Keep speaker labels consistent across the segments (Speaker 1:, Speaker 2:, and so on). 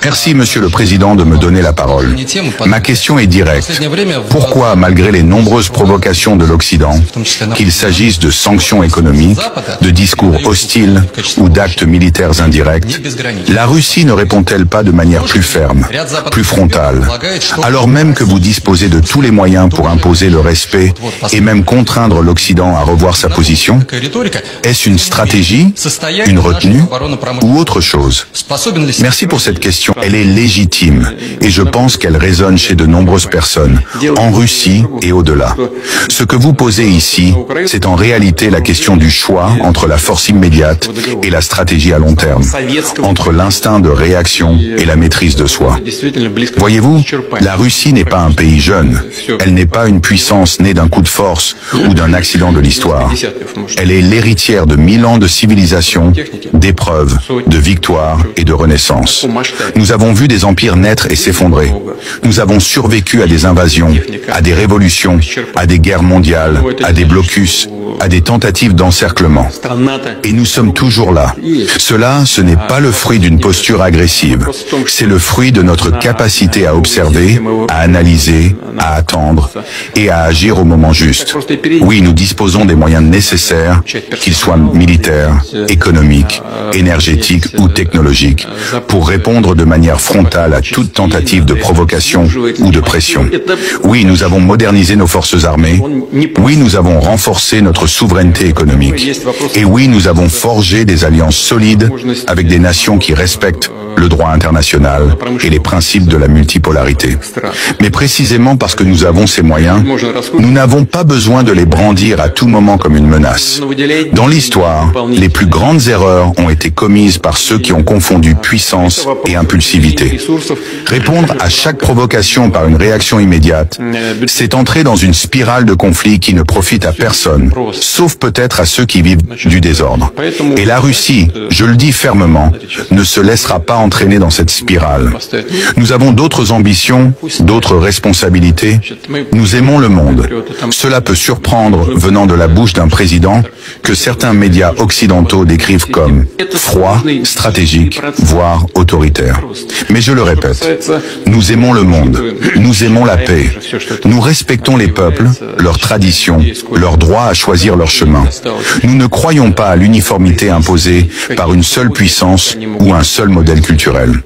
Speaker 1: Merci, Monsieur le Président, de me donner la parole. Ma question est directe. Pourquoi, malgré les nombreuses provocations de l'Occident, qu'il s'agisse de sanctions économiques, de discours hostiles ou d'actes militaires indirects, la Russie ne répond-elle pas de manière plus ferme, plus frontale, alors même que vous disposez de tous les moyens pour imposer le respect et même contraindre l'Occident à revoir sa position? Est-ce une stratégie, une retenue ou autre chose? Merci pour cette question. Elle est légitime et je pense qu'elle résonne chez de nombreuses personnes, en Russie et au-delà. Ce que vous posez ici, c'est en réalité la question du choix entre la force immédiate et la stratégie à long terme, entre l'instinct de réaction et la maîtrise de soi. Voyez-vous, la Russie n'est pas un pays jeune. Elle n'est pas une puissance née d'un coup de force ou d'un accident de l'histoire. Elle est l'héritière de 1000 ans de civilisation, d'épreuves, de victoires et de renaissance. Nous avons vu des empires naître et s'effondrer. Nous avons survécu à des invasions, à des révolutions, à des guerres mondiales, à des blocus, à des tentatives d'encerclement. Et nous sommes toujours là. Cela, ce n'est pas le fruit d'une posture agressive. C'est le fruit de notre capacité à observer, à analyser, à attendre et à agir au moment juste. Oui, nous disposons des moyens nécessaires, qu'ils soient militaires, économiques, énergétiques ou technologiques, pour répondre de manière frontale à toute tentative de provocation ou de pression. Oui, nous avons modernisé nos forces armées. Oui, nous avons renforcé notre souveraineté économique. Et oui, nous avons forgé des alliances solides avec des nations qui respectent le droit international et les principes de la multipolarité. Mais précisément parce que nous avons ces moyens, nous n'avons pas besoin de les brandir à tout moment comme une menace. Dans l'histoire, les plus grandes erreurs ont été commises par ceux qui ont confondu puissance et impulsivité. Répondre à chaque provocation par une réaction immédiate, c'est entrer dans une spirale de conflit qui ne profite à personne, sauf peut-être à ceux qui vivent du désordre. Et la Russie, je le dis fermement, ne se laissera pas entraîner dans cette spirale. Nous avons d'autres ambitions, d'autres responsabilités. Nous aimons le monde. Cela peut surprendre venant de la bouche d'un président que certains médias occidentaux décrivent comme froid, stratégique, voire autoritaire. Mais je le répète, nous aimons le monde, nous aimons la paix, nous respectons les peuples, leurs traditions, leur droit à choisir leur chemin. Nous ne croyons pas à l'uniformité imposée par une seule puissance ou un seul modèle culturel.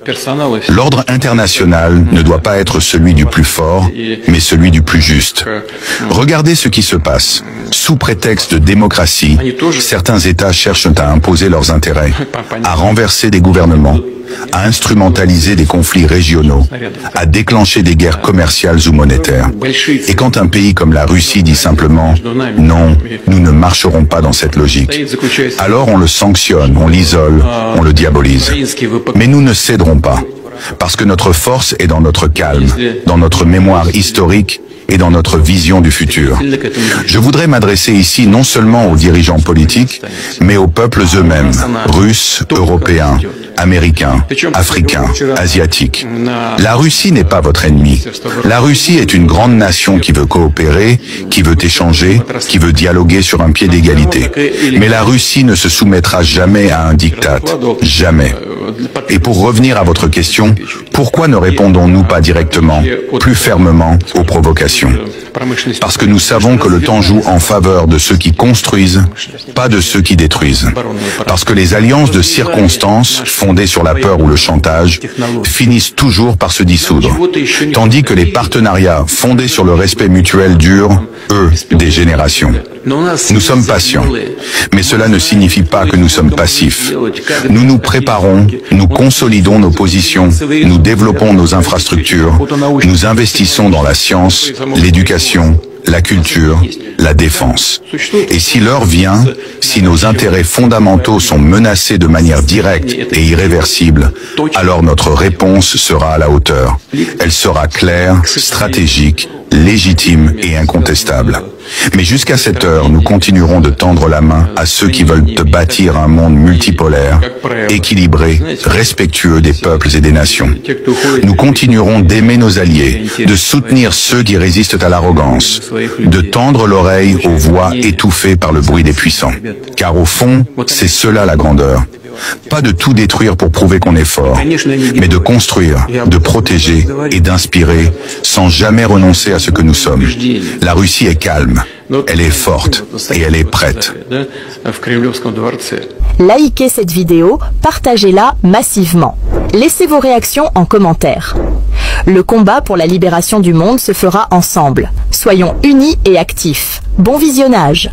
Speaker 1: L'ordre international ne doit pas être celui du plus fort, mais celui du plus juste. Regardez ce qui se passe. Sous prétexte de démocratie, certains États cherchent à imposer leurs intérêts, à renverser des gouvernements, à instrumentaliser des conflits régionaux, à déclencher des guerres commerciales ou monétaires. Et quand un pays comme la Russie dit simplement « Non, nous ne marcherons pas dans cette logique », alors on le sanctionne, on l'isole, on le diabolise. Mais nous ne céderons pas, parce que notre force est dans notre calme, dans notre mémoire historique et dans notre vision du futur. Je voudrais m'adresser ici non seulement aux dirigeants politiques, mais aux peuples eux-mêmes, russes, européens, américains, africains, asiatiques. La Russie n'est pas votre ennemi. La Russie est une grande nation qui veut coopérer, qui veut échanger, qui veut dialoguer sur un pied d'égalité. Mais la Russie ne se soumettra jamais à un diktat. Jamais. Et pour revenir à votre question, pourquoi ne répondons-nous pas directement, plus fermement aux provocations? Parce que nous savons que le temps joue en faveur de ceux qui construisent, pas de ceux qui détruisent. Parce que les alliances de circonstances, fondées sur la peur ou le chantage, finissent toujours par se dissoudre. Tandis que les partenariats fondés sur le respect mutuel durent, eux, des générations. Nous sommes patients, mais cela ne signifie pas que nous sommes passifs. Nous nous préparons, nous consolidons nos positions, nous développons nos infrastructures, nous investissons dans la science, l'éducation, la culture, la défense. Et si l'heure vient, si nos intérêts fondamentaux sont menacés de manière directe et irréversible, alors notre réponse sera à la hauteur. Elle sera claire, stratégique, légitime et incontestable. Mais jusqu'à cette heure, nous continuerons de tendre la main à ceux qui veulent bâtir un monde multipolaire, équilibré, respectueux des peuples et des nations. Nous continuerons d'aimer nos alliés, de soutenir ceux qui résistent à l'arrogance, de tendre l'oreille aux voix étouffées par le bruit des puissants. Car au fond, c'est cela la grandeur. pas de tout détruire pour prouver qu'on est fort, mais de construire, de protéger et d'inspirer sans jamais renoncer à ce que nous sommes. La Russie est calme, elle est forte et elle est prête.
Speaker 2: Likez cette vidéo, partagez-la massivement. Laissez vos réactions en commentaire. Le combat pour la libération du monde se fera ensemble. Soyons unis et actifs. Bon visionnage!